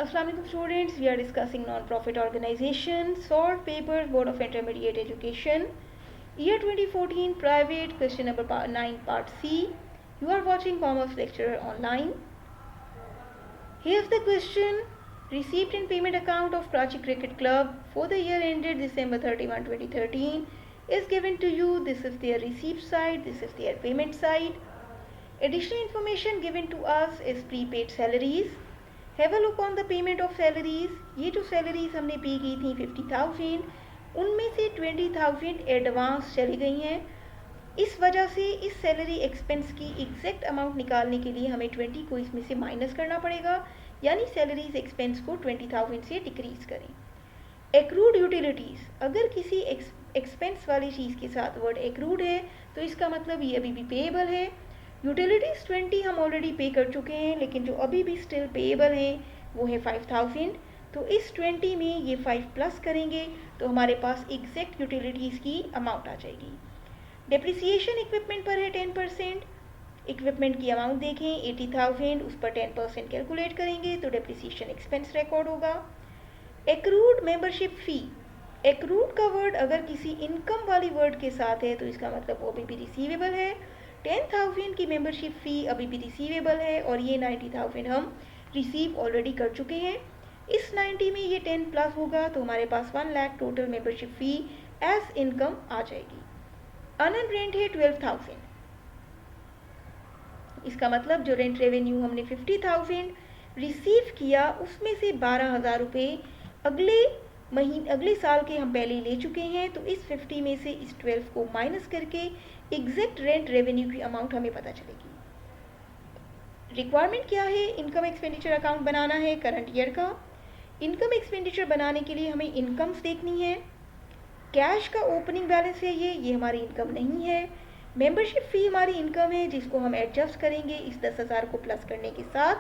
Assalamu alaikum students, we are discussing non-profit organization, solved papers, Board of Intermediate Education, year 2014, private, question number 9, part C. You are watching Commerce Lecturer online. Here's the question. Receipt and payment account of Karachi Cricket Club for the year ended December 31, 2013 is given to you. This is their receipt side, this is their payment side. Additional information given to us is prepaid salaries. Have a look on the payment of salaries. ये जो salaries हमने पे की थी 50,000, उनमें से 20,000 advance चली गई हैं. इस वजह से इस सैलरी एक्सपेंस की एग्जैक्ट अमाउंट निकालने के लिए हमें 20 को इसमें से माइनस करना पड़ेगा, यानी सैलरीज एक्सपेंस को 20,000 से डिक्रीज करें. एक्रूड यूटिलिटीज़, अगर किसी एक्सपेंस वाली चीज़ के साथ वर्ड एक्रूड है तो इसका मतलब ये अभी भी पेएबल है. यूटिलिटीज़ 20 हम ऑलरेडी पे कर चुके हैं, लेकिन जो अभी भी स्टिल पेएबल हैं वो है 5,000. तो इस 20 में ये 5 प्लस करेंगे तो हमारे पास एग्जैक्ट यूटिलिटीज़ की अमाउंट आ जाएगी. डेप्रिसिएशन इक्विपमेंट पर है 10%. इक्विपमेंट की अमाउंट देखें 80,000, उस पर 10% कैलकुलेट करेंगे तो डेप्रिसिएशन एक्सपेंस रिकॉर्ड होगा. एक्रूड मेंबरशिप फ़ी, एक्रूड का वर्ड अगर किसी इनकम वाली वर्ड के साथ है तो इसका मतलब वो अभी भी रिसीवेबल है. 10,000 की मेंबरशिप फ़ी अभी भी रिसीवेबल है और ये 90,000 हम रिसीव ऑलरेडी कर चुके हैं. इस 90 में ये 10 प्लस होगा तो हमारे पास 1 लाख टोटल मेंबरशिप फ़ी एज इनकम आ जाएगी. अनअर्न रेंट है 12,000. इसका मतलब जो रेंट रेवेन्यू हमने 50,000 रिसीव किया उसमें से 12,000 रुपये अगले साल के हम पहले ले चुके हैं. तो इस 50 में से इस 12 को माइनस करके एग्जैक्ट रेंट रेवेन्यू की अमाउंट हमें पता चलेगी. रिक्वायरमेंट क्या है? इनकम एक्सपेंडिचर अकाउंट बनाना है करंट ईयर का. इनकम एक्सपेंडिचर बनाने के लिए हमें इनकम्स देखनी है. कैश का ओपनिंग बैलेंस है ये हमारी इनकम नहीं है. मेंबरशिप फ़ी हमारी इनकम है जिसको हम एडजस्ट करेंगे इस 10,000 को प्लस करने के साथ.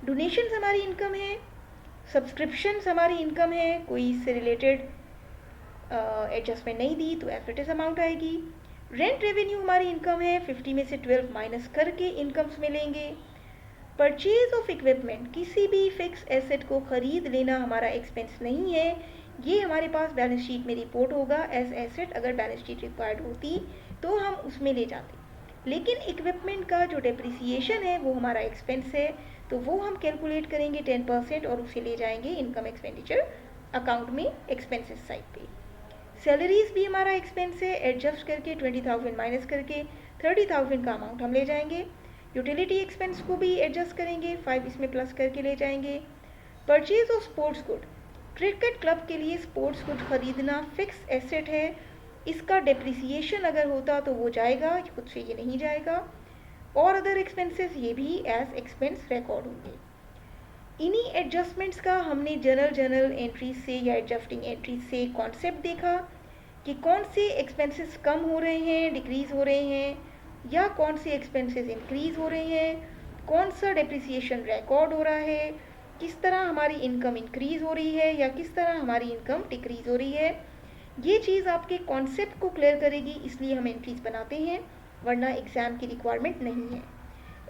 डोनेशंस हमारी इनकम है. सब्सक्रिप्शंस हमारी इनकम है, कोई इससे रिलेटेड एडजस्टमेंट नहीं दी तो एज इट इज़ अमाउंट आएगी. रेंट रेवेन्यू हमारी इनकम है, 50 में से 12 माइनस करके इनकम्स में लेंगे. परचेज ऑफ इक्विपमेंट, किसी भी फिक्स एसेट को ख़रीद लेना हमारा एक्सपेंस नहीं है. ये हमारे पास बैलेंस शीट में रिपोर्ट होगा एज एसेट. अगर बैलेंस शीट रिक्वायर्ड होती तो हम उसमें ले जाते, लेकिन इक्विपमेंट का जो डेप्रिसिएशन है वो हमारा एक्सपेंस है तो वो हम कैलकुलेट करेंगे 10% और उसे ले जाएंगे इनकम एक्सपेंडिचर अकाउंट में एक्सपेंसेस साइड पे. सैलरीज भी हमारा एक्सपेंस है, एडजस्ट करके 20,000 माइनस करके 30,000 का अमाउंट हम ले जाएंगे. यूटिलिटी एक्सपेंस को भी एडजस्ट करेंगे, 5 इसमें प्लस करके ले जाएंगे. Purchase of sports good, cricket club के लिए स्पोर्ट्स गुड खरीदना फिक्स एसेट है. इसका डेप्रिसिएशन अगर होता तो वो जाएगा, खुद से ये नहीं जाएगा. और अदर एक्सपेंसेस ये भी एज एक्सपेंस रिकॉर्ड होंगे. इन्हीं एडजस्टमेंट्स का हमने जर्नल एंट्रीज से या एडजस्टिंग एंट्रीज से कॉन्सेप्ट देखा कि कौन से एक्सपेंसेस कम हो रहे हैं, डिक्रीज़ हो रहे हैं, या कौन से एक्सपेंसेस इंक्रीज़ हो रहे हैं, कौन सा डेप्रिसिएशन रिकॉर्ड हो रहा है, किस तरह हमारी इनकम इंक्रीज़ हो रही है या किस तरह हमारी इनकम डिक्रीज़ हो रही है. ये चीज़ आपके कॉन्सेप्ट को क्लियर करेगी, इसलिए हम एंट्रीज बनाते हैं, वरना एग्ज़ाम की रिक्वायरमेंट नहीं है.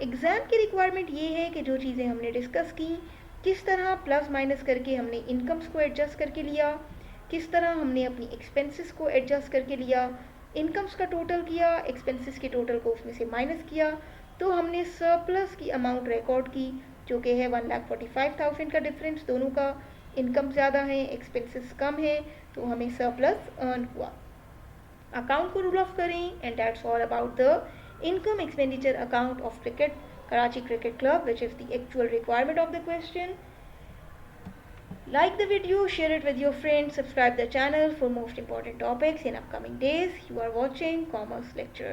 एग्ज़ाम की रिक्वायरमेंट ये है कि जो चीज़ें हमने डिस्कस की, किस तरह प्लस माइनस करके हमने इनकम्स को एडजस्ट करके लिया, किस तरह हमने अपनी एक्सपेंसेस को एडजस्ट करके लिया, इनकम्स का टोटल किया, एक्सपेंसेस के टोटल को उसमें से माइनस किया तो हमने सरप्लस की अमाउंट रिकॉर्ड की जो कि है 1,45,000 का डिफरेंस. दोनों का इनकम ज़्यादा है, एक्सपेंसेस कम है तो हमें सरप्लस अर्न हुआ. अकाउंट को रूल ऑफ करें and that's all about the income expenditure account of cricket Karachi Cricket Club, which is the actual requirement of the question. Like the video, share it with your friends, subscribe the channel for most important topics in upcoming days. You are watching Commerce Lecture.